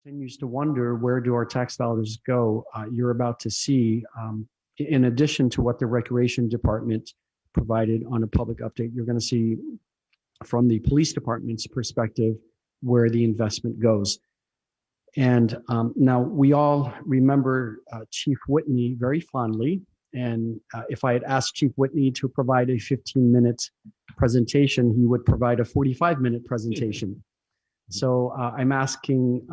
Continues to wonder, where do our tax dollars go? You're about to see, in addition to what the Recreation Department provided on a public update, you're going to see from the police department's perspective where the investment goes. And now we all remember Chief Whitney very fondly. And if I had asked Chief Whitney to provide a 15-minute presentation, he would provide a 45-minute presentation. So I'm asking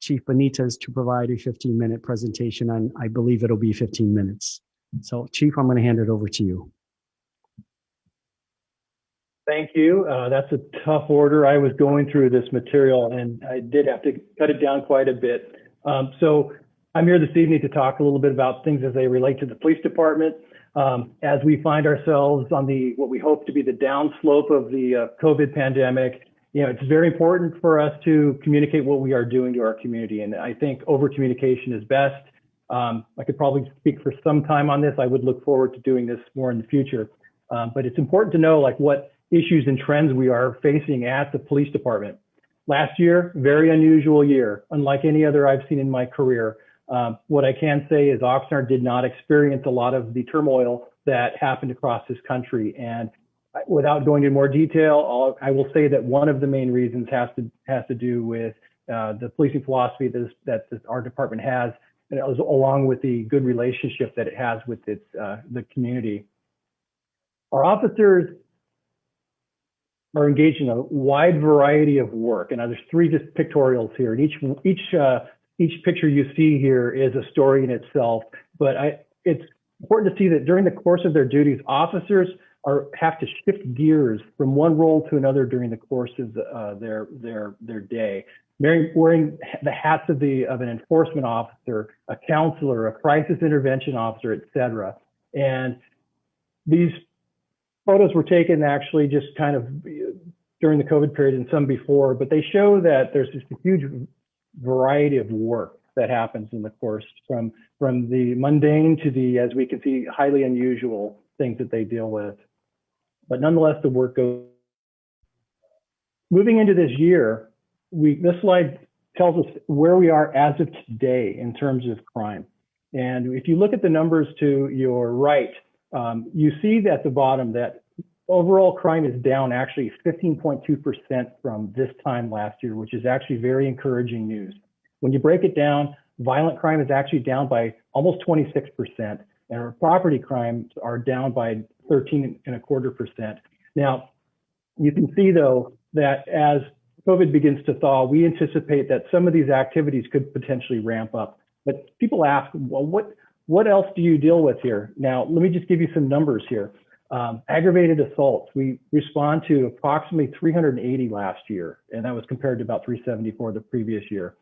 Chief Benites to provide a 15-minute presentation, and I believe it'll be 15 minutes. So Chief, I'm going to hand it over to you. Thank you. That's a tough order. I was going through this material and I did have to cut it down quite a bit. So I'm here this evening to talk a little bit about things as they relate to the police department. As we find ourselves on what we hope to be the downslope of the COVID pandemic, it's very important for us to communicate what we are doing to our community. And I think over communication is best. I could probably speak for some time on this. I would look forward to doing this more in the future. But it's important to know what issues and trends we are facing at the police department. Last year, very unusual year, unlike any other I've seen in my career. What I can say is Oxnard did not experience a lot of the turmoil that happened across this country. And without going into more detail, I will say that one of the main reasons has to do with the policing philosophy that our department has, and along with the good relationship that it has with the community. Our officers are engaged in a wide variety of work, and there's three just pictorials here. And each picture you see here is a story in itself. But it's important to see that during the course of their duties, officers have to shift gears from one role to another during the course of their day. Wearing the hats of an enforcement officer, a counselor, a crisis intervention officer, etc. And these photos were taken actually just kind of during the COVID period and some before, but they show that there's just a huge variety of work that happens in the course from the mundane to the, as we can see, highly unusual things that they deal with. But nonetheless, the work goes. Moving into this year, this slide tells us where we are as of today in terms of crime. And if you look at the numbers to your right, you see at the bottom that overall crime is down actually 15.2% from this time last year, which is actually very encouraging news. When you break it down, violent crime is actually down by almost 26%, and our property crimes are down by 13.25%. Now, you can see though that as COVID begins to thaw, we anticipate that some of these activities could potentially ramp up. But people ask, well, what else do you deal with here? Now, let me just give you some numbers here. Aggravated assaults, we respond to approximately 380 last year, and that was compared to about 374 the previous year.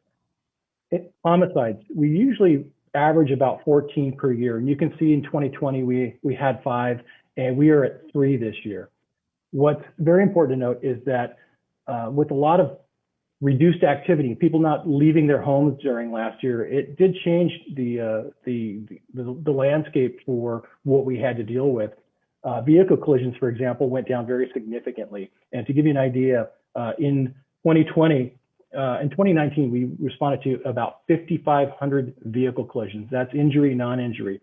Homicides, we usually average about 14 per year. And you can see in 2020, we had 5, and we are at 3 this year. What's very important to note is that with a lot of reduced activity, people not leaving their homes during last year, it did change the landscape for what we had to deal with. Vehicle collisions, for example, went down very significantly. And to give you an idea, in 2019, we responded to about 5,500 vehicle collisions. That's injury, non-injury,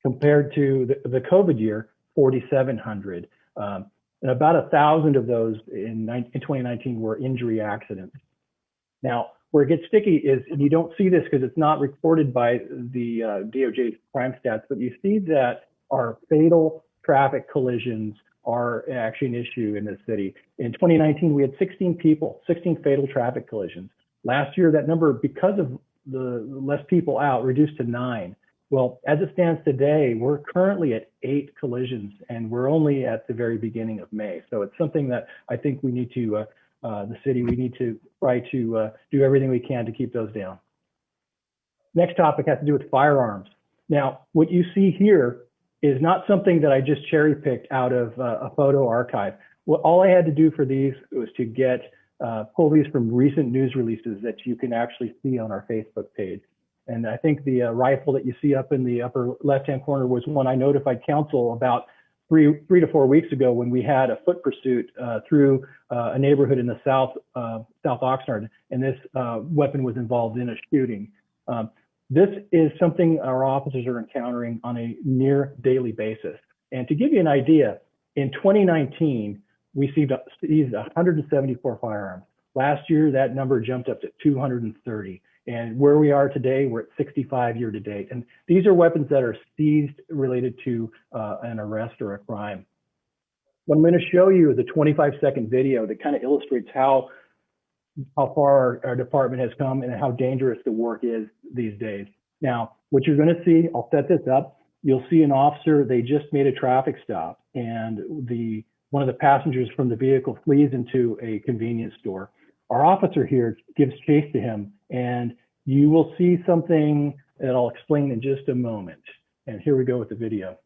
compared to the COVID year, 4,700. And about 1,000 of those in 2019 were injury accidents. Now, where it gets sticky is, and you don't see this because it's not recorded by the DOJ crime stats, but you see that our fatal traffic collisions are actually an issue in this city. In 2019, we had 16 fatal traffic collisions. Last year, that number, because of the less people out, reduced to 9. Well, as it stands today, we're currently at 8 collisions, and we're only at the very beginning of May. So it's something that I think we need to, the city, we need to try to do everything we can to keep those down. Next topic has to do with firearms. Now, what you see here is not something that I just cherry picked out of a photo archive. Well, all I had to do for these was to pull these from recent news releases that you can actually see on our Facebook page. And I think the rifle that you see up in the upper left-hand corner was one I notified council about three to 4 weeks ago when we had a foot pursuit through a neighborhood in the South Oxnard, and this weapon was involved in a shooting. This is something our officers are encountering on a near daily basis. And to give you an idea, in 2019, we seized 174 firearms. Last year, that number jumped up to 230. And where we are today, we're at 65 year to date. And these are weapons that are seized related to an arrest or a crime. What I'm going to show you is a 25-second video that kind of illustrates how far our department has come and how dangerous the work is these days. Now, what you're going to see, I'll set this up. You'll see an officer, they just made a traffic stop, and one of the passengers from the vehicle flees into a convenience store. Our officer here gives chase to him, and you will see something that I'll explain in just a moment. And here we go with the video.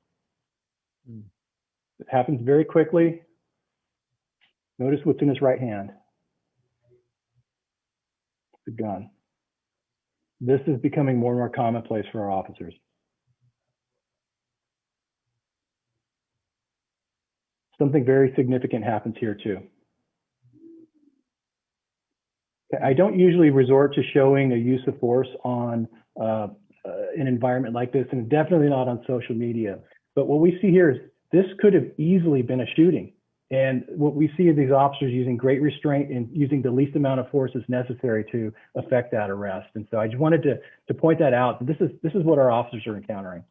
It happens very quickly. Notice what's in his right hand. The gun. This is becoming more and more commonplace for our officers. Something very significant happens here too. I don't usually resort to showing a use of force on an environment like this, and definitely not on social media. But what we see here is this could have easily been a shooting. And what we see is these officers using great restraint and using the least amount of force as necessary to effect that arrest. And so I just wanted to point that out. This is what our officers are encountering.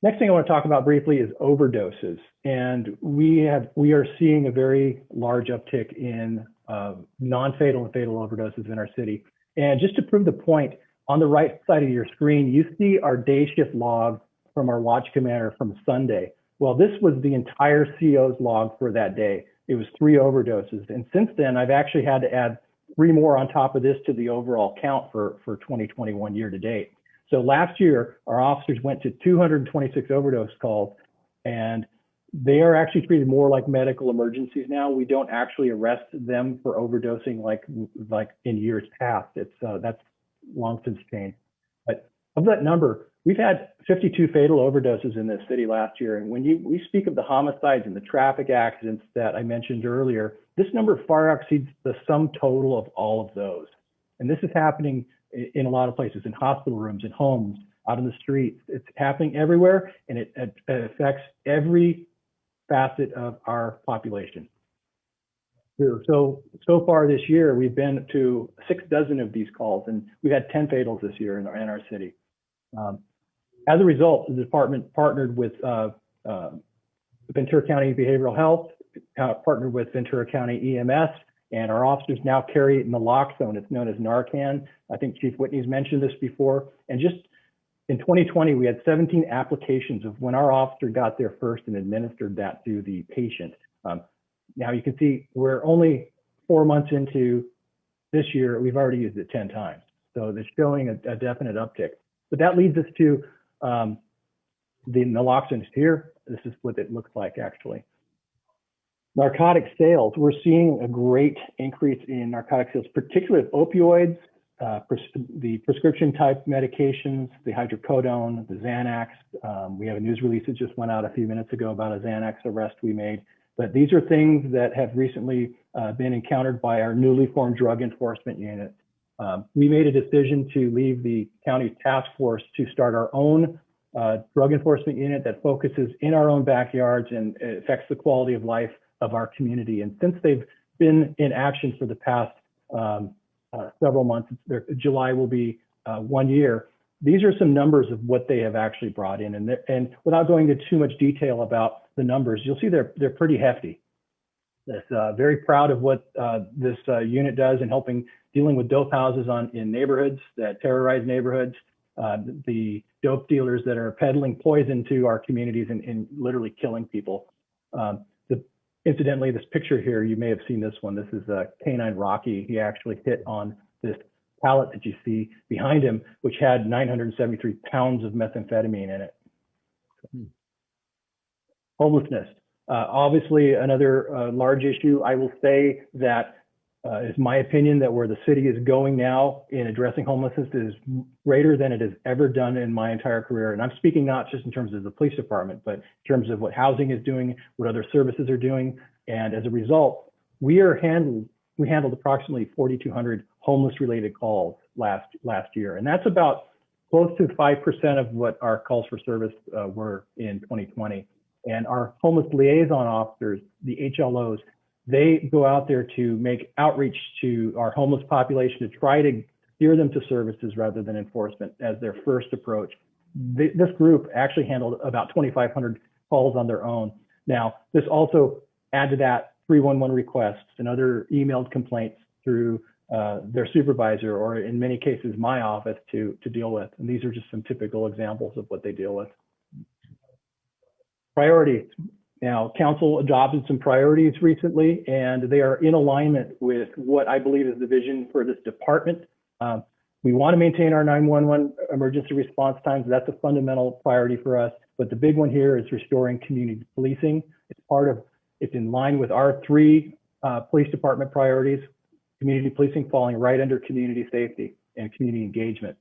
Next thing I want to talk about briefly is overdoses. And we are seeing a very large uptick in non-fatal and fatal overdoses in our city. And just to prove the point, on the right side of your screen, you see our day shift log from our watch commander from Sunday. Well, this was the entire CO's log for that day. It was 3 overdoses. And since then, I've actually had to add 3 more on top of this to the overall count for 2021 year to date. So last year, our officers went to 226 overdose calls, and they are actually treated more like medical emergencies now. We don't actually arrest them for overdosing like in years past. That's long since changed. But of that number, we've had 52 fatal overdoses in this city last year. And when we speak of the homicides and the traffic accidents that I mentioned earlier, this number far exceeds the sum total of all of those. And this is happening in a lot of places, in hospital rooms, in homes, out in the streets. It's happening everywhere, and it affects every facet of our population. So far this year, we've been to 6 dozen of these calls, and we've had 10 fatals this year in our city. As a result, the department partnered with Ventura County Behavioral Health, partnered with Ventura County EMS, and our officers now carry it in the naloxone. It's known as Narcan. I think Chief Whitney's mentioned this before. And just in 2020, we had 17 applications of when our officer got there first and administered that to the patient. Now you can see we're only 4 months into this year. We've already used it 10 times. So it's showing a definite uptick. But that leads us to the naloxone here. This is what it looks like actually. Narcotic sales, we're seeing a great increase in narcotic sales, particularly with opioids, the prescription type medications, the hydrocodone, the Xanax. We have a news release that just went out a few minutes ago about a Xanax arrest we made. But these are things that have recently been encountered by our newly formed drug enforcement unit. We made a decision to leave the county task force to start our own drug enforcement unit that focuses in our own backyards and affects the quality of life of our community. And since they've been in action for the past several months, July will be 1 year. These are some numbers of what they have actually brought in. And without going into too much detail about the numbers, you'll see they're pretty hefty. Very proud of what this unit does in dealing with dope houses in neighborhoods that terrorize neighborhoods, the dope dealers that are peddling poison to our communities and literally killing people. Incidentally, this picture here, you may have seen this one. This is Canine Rocky. He actually hit on this pallet that you see behind him, which had 973 pounds of methamphetamine in it. Homelessness, obviously another large issue. I will say that It's my opinion that where the city is going now in addressing homelessness is greater than it has ever done in my entire career. And I'm speaking not just in terms of the police department, but in terms of what housing is doing, what other services are doing. And as a result, we handled approximately 4,200 homeless related calls last year. And that's about close to 5% of what our calls for service were in 2020. And our homeless liaison officers, the HLOs, they go out there to make outreach to our homeless population to try to steer them to services rather than enforcement as their first approach. This group actually handled about 2,500 calls on their own. Now, this also add to that 311 requests and other emailed complaints through their supervisor, or in many cases, my office to deal with. And these are just some typical examples of what they deal with. Priorities. Now, council adopted some priorities recently, and they are in alignment with what I believe is the vision for this department. We want to maintain our 911 emergency response times. That's a fundamental priority for us. But the big one here is restoring community policing. It's in line with our 3 police department priorities, community policing falling right under community safety and community engagement.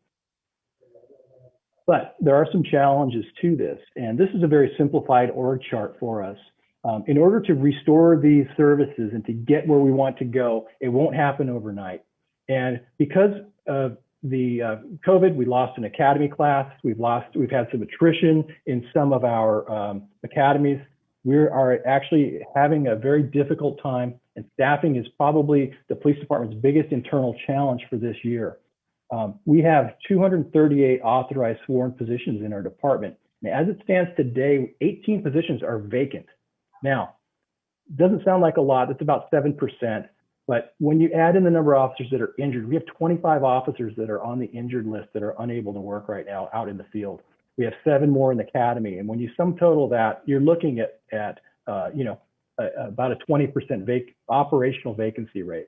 But there are some challenges to this, and this is a very simplified org chart for us. In order to restore these services and to get where we want to go, it won't happen overnight. And because of the COVID, we lost an academy class. We've had some attrition in some of our academies. We are actually having a very difficult time, and staffing is probably the police department's biggest internal challenge for this year. We have 238 authorized sworn positions in our department. And as it stands today, 18 positions are vacant. Now, it doesn't sound like a lot, that's about 7%. But when you add in the number of officers that are injured, we have 25 officers that are on the injured list that are unable to work right now out in the field. We have 7 more in the academy. And when you sum total that, you're looking at about a 20% operational vacancy rate.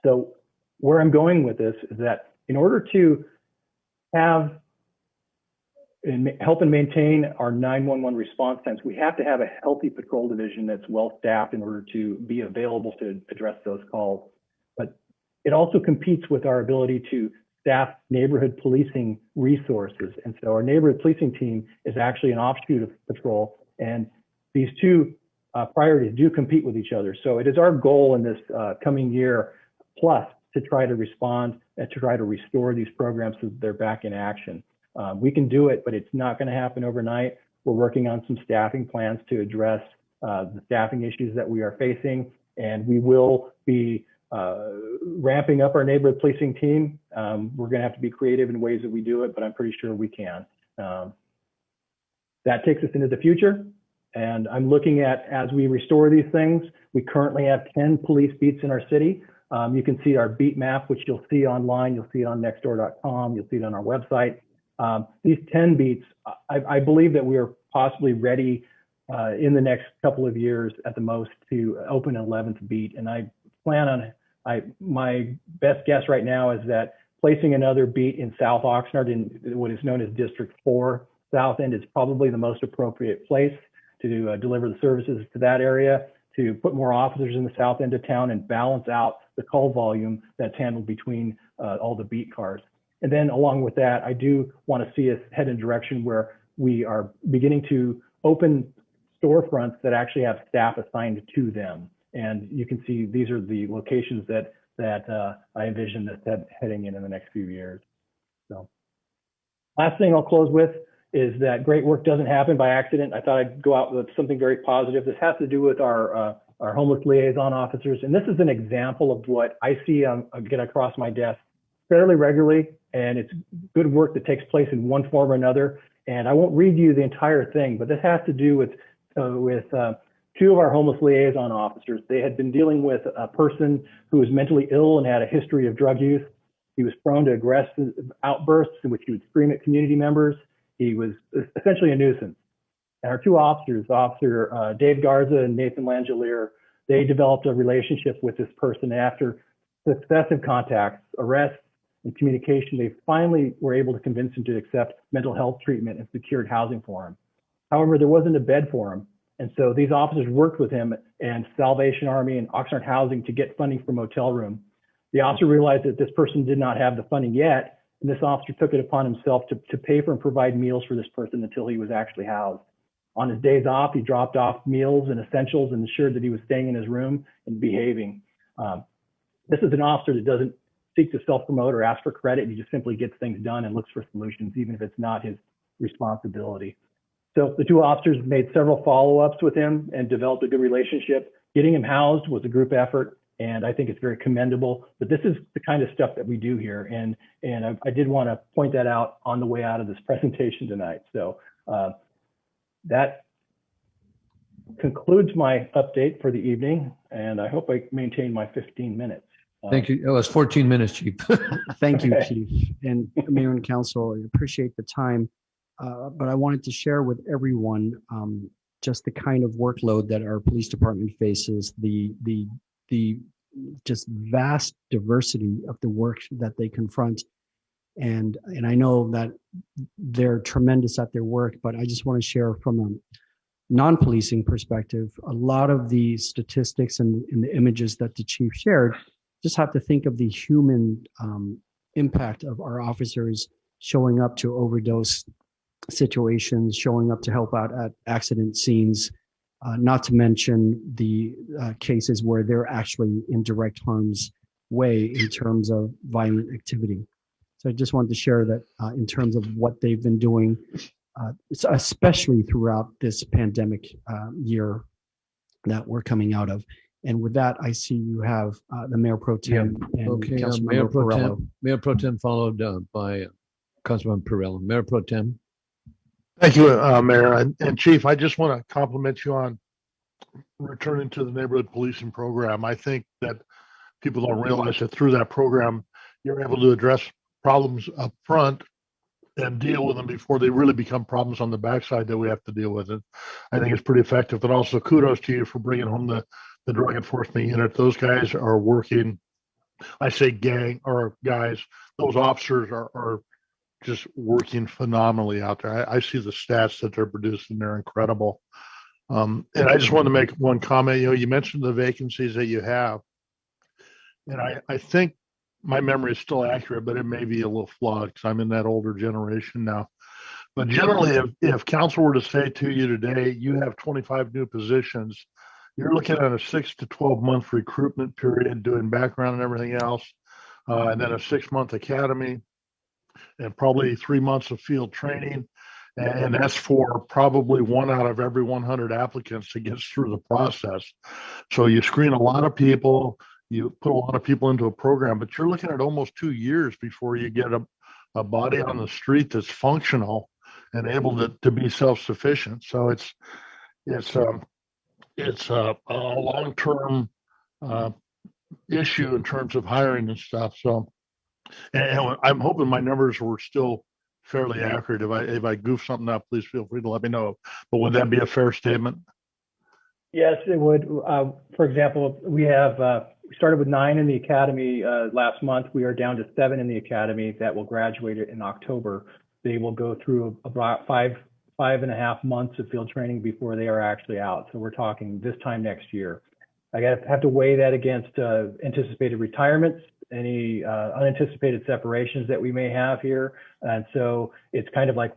So where I'm going with this is that in order to have and help and maintain our 911 response times, we have to have a healthy patrol division that's well staffed in order to be available to address those calls. But it also competes with our ability to staff neighborhood policing resources. And so our neighborhood policing team is actually an offshoot of patrol. And these 2 priorities do compete with each other. So it is our goal in this coming year plus to try to respond and to try to restore these programs so that they're back in action. We can do it, but it's not going to happen overnight. We're working on some staffing plans to address the staffing issues that we are facing, and we will be ramping up our neighborhood policing team. We're going to have to be creative in ways that we do it, but I'm pretty sure we can. That takes us into the future, and I'm looking at, as we restore these things, we currently have 10 police beats in our city. You can see our beat map, which you'll see online. You'll see it on nextdoor.com. You'll see it on our website. These 10 beats, I believe that we are possibly ready in the next couple of years at the most to open an 11th beat. And I plan on, my best guess right now is that placing another beat in South Oxnard in what is known as District 4 South End is probably the most appropriate place to deliver the services to that area, to put more officers in the south end of town and balance out the call volume that's handled between all the beat cars. And then along with that, I do want to see us head in a direction where we are beginning to open storefronts that actually have staff assigned to them. And you can see these are the locations that I envision this heading in the next few years. So last thing I'll close with is that great work doesn't happen by accident. I thought I'd go out with something very positive. This has to do with our homeless liaison officers. And this is an example of what I see get across my desk fairly regularly. And it's good work that takes place in one form or another. And I won't read you the entire thing, but this has to do with 2 of our homeless liaison officers. They had been dealing with a person who was mentally ill and had a history of drug use. He was prone to aggressive outbursts in which he would scream at community members. He was essentially a nuisance. And our 2 officers, Officer Dave Garza and Nathan Langelier, they developed a relationship with this person. After successive contacts, arrests, and communication, they finally were able to convince him to accept mental health treatment and secured housing for him. However, there wasn't a bed for him. And so these officers worked with him and Salvation Army and Oxnard Housing to get funding for motel room. The officer realized that this person did not have the funding yet, and this officer took it upon himself to pay for and provide meals for this person until he was actually housed. On his days off, he dropped off meals and essentials and ensured that he was staying in his room and behaving. This is an officer that doesn't seek to self-promote or ask for credit. He just simply gets things done and looks for solutions, even if it's not his responsibility. So the two officers made several follow-ups with him and developed a good relationship. Getting him housed was a group effort, and I think it's very commendable. But this is the kind of stuff that we do here, and I did want to point that out on the way out of this presentation tonight. So that concludes my update for the evening, and I hope I maintain my 15 minutes. Thank you. It was 14 minutes, Chief. Thank you, Okay. Chief. And Mayor and Council, I appreciate the time. But I wanted to share with everyone just the kind of workload that our police department faces, the just vast diversity of the work that they confront. And I know that they're tremendous at their work, but I just want to share from a non-policing perspective, a lot of the statistics and the images that the chief shared, just have to think of the human impact of our officers showing up to overdose situations, showing up to help out at accident scenes, not to mention the cases where they're actually in direct harm's way in terms of violent activity. So I just wanted to share that in terms of what they've been doing, especially throughout this pandemic year that we're coming out of. And with that, I see you have the Mayor Pro Tem and Okay, Councilmember Perrello. Mayor Pro Tem followed by Councilman Perrello. Mayor Pro Tem. Thank you, Mayor. And Chief, I just want to compliment you on returning to the neighborhood policing program. I think that people don't realize that through that program, you're able to address problems up front and deal with them before they really become problems on the backside that we have to deal with. It. I think it's pretty effective. But also kudos to you for bringing home the drug enforcement unit. Those guys are working. I say gang or guys. Those officers are just working phenomenally out there. I see the stats that they're producing; they're incredible. And I just wanted to make one comment. You mentioned the vacancies that you have, and I think my memory is still accurate, but it may be a little flawed because I'm in that older generation now. But generally, if council were to say to you today, you have 25 new positions, you're looking at a 6 to 12 month recruitment period, doing background and everything else, and then a 6-month academy, and probably 3 months of field training. And that's for probably 1 out of every 100 applicants that gets through the process. So you screen a lot of people, you put a lot of people into a program, but you're looking at almost 2 years before you get a body on the street that's functional and able to be self-sufficient. So it's a long-term issue in terms of hiring and stuff. So, and I'm hoping my numbers were still fairly accurate. If I goof something up, please feel free to let me know. But would that be a fair statement? Yes, it would. For example, we started with 9 in the academy last month. We are down to 7 in the academy that will graduate in October. They will go through about 5.5 months of field training before they are actually out. So we're talking this time next year. I have to weigh that against anticipated retirements, any unanticipated separations that we may have here. And so it's kind of like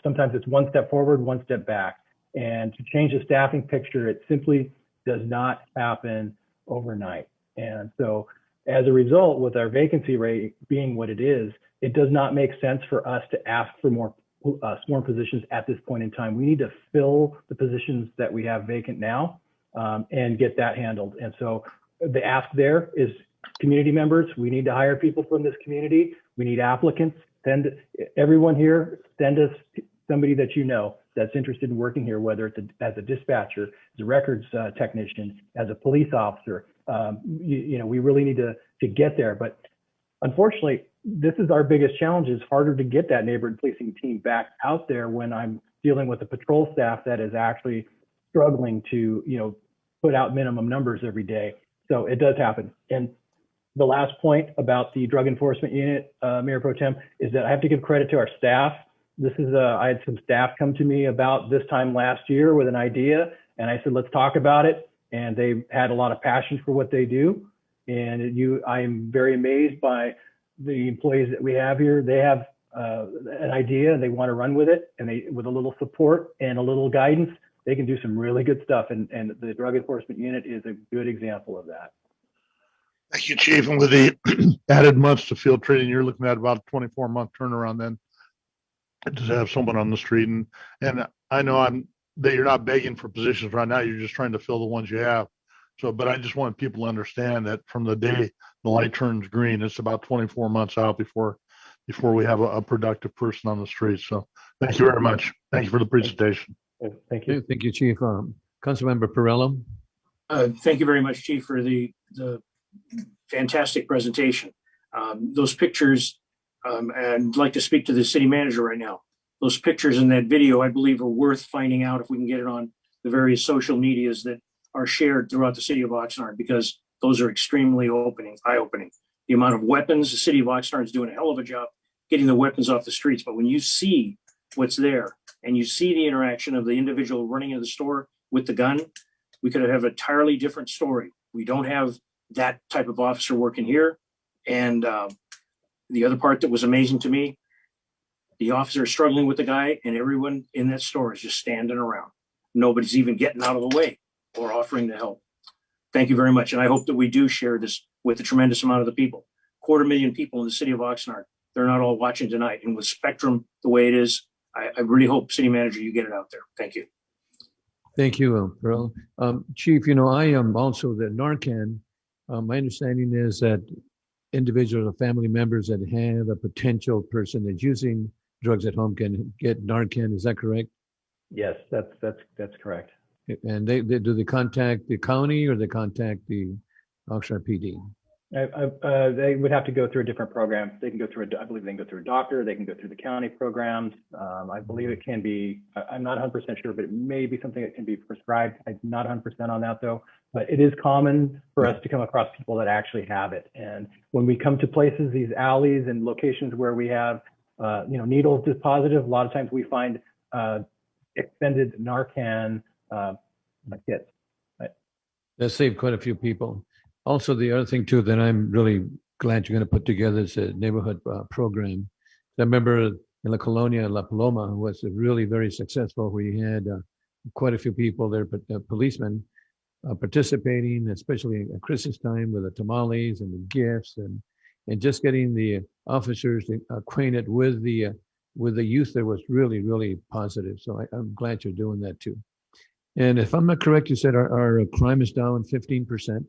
sometimes it's 1 step forward, 1 step back. And to change the staffing picture, it simply does not happen overnight. And so as a result, with our vacancy rate being what it is, it does not make sense for us to ask for more sworn positions at this point in time. We need to fill the positions that we have vacant now and get that handled. And so the ask there is community members. We need to hire people from this community. We need applicants. Send everyone here, send us somebody that you know that's interested in working here, whether it's as a dispatcher, as a records technician, as a police officer. We really need to get there. But unfortunately, this is our biggest challenge. It's harder to get that neighborhood policing team back out there when I'm dealing with a patrol staff that is actually struggling to, put out minimum numbers every day. So it does happen. And the last point about the drug enforcement unit, Mayor Pro Tem, is that I have to give credit to our staff. This is I had some staff come to me about this time last year with an idea, And I said, let's talk about it. And they had a lot of passion for what they do. And I'm very amazed by the employees that we have here. They have an idea and they want to run with it. And with a little support and a little guidance, they can do some really good stuff. And the Drug Enforcement Unit is a good example of that. Thank you, Chief. And with the added months to field training, you're looking at about a 24-month turnaround then to have someone on the street. And I know that you're not begging for positions right now. You're just trying to fill the ones you have. So, but I just want people to understand that from the day the light turns green, it's about 24 months out before we have a productive person on the street. So thank you very much. Thank you for the presentation. Thank you. Thank you, Chief. Councilmember Perrello. Thank you very much, Chief, for the fantastic presentation. Those pictures, and I'd like to speak to the city manager right now. Those pictures in that video, I believe, are worth finding out if we can get it on the various social medias that are shared throughout the city of Oxnard, because those are extremely eye-opening. The amount of weapons, the city of Oxnard is doing a hell of a job getting the weapons off the streets. But when you see what's there and you see the interaction of the individual running into the store with the gun, we could have an entirely different story. We don't have that type of officer working here. And the other part that was amazing to me, the officer is struggling with the guy and everyone in that store is just standing around. Nobody's even getting out of the way or offering to help. Thank you very much. And I hope that we do share this with a tremendous amount of the people. 250,000 people in the city of Oxnard. They're not all watching tonight. And with Spectrum the way it is, I really hope, city manager, you get it out there. Thank you. Thank you, Perrello. Chief, I am also the Narcan. My understanding is that individuals or family members that have a potential person that's using drugs at home can get Narcan. Is that correct? Yes, that's correct. And do they contact the county or they contact the Oxnard PD? They would have to go through a different program. They can go through I believe they can go through a doctor. They can go through the county programs. I believe it can be, I'm not 100% sure, but it may be something that can be prescribed. I'm not 100% on that though, but it is common for us to come across people that actually have it. And when we come to places, these alleys and locations where we have, needles dispositive, a lot of times we find extended Narcan kits. That saved quite a few people. Also, the other thing too that I'm really glad you're going to put together is a neighborhood program. I remember in La Colonia, La Paloma was really very successful. We had quite a few people there, but policemen participating, especially at Christmas time with the tamales and the gifts and just getting the officers acquainted with the youth there was really, really positive. So I'm glad you're doing that too. And if I'm not correct, you said our crime is down 15%.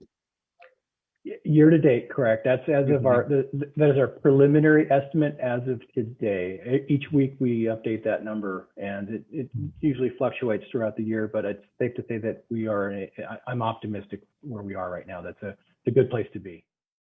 Year to date, correct. That's as of that is our preliminary estimate as of today. Each week we update that number, and it usually fluctuates throughout the year. But it's safe to say that I'm optimistic where we are right now. That's a good place to be.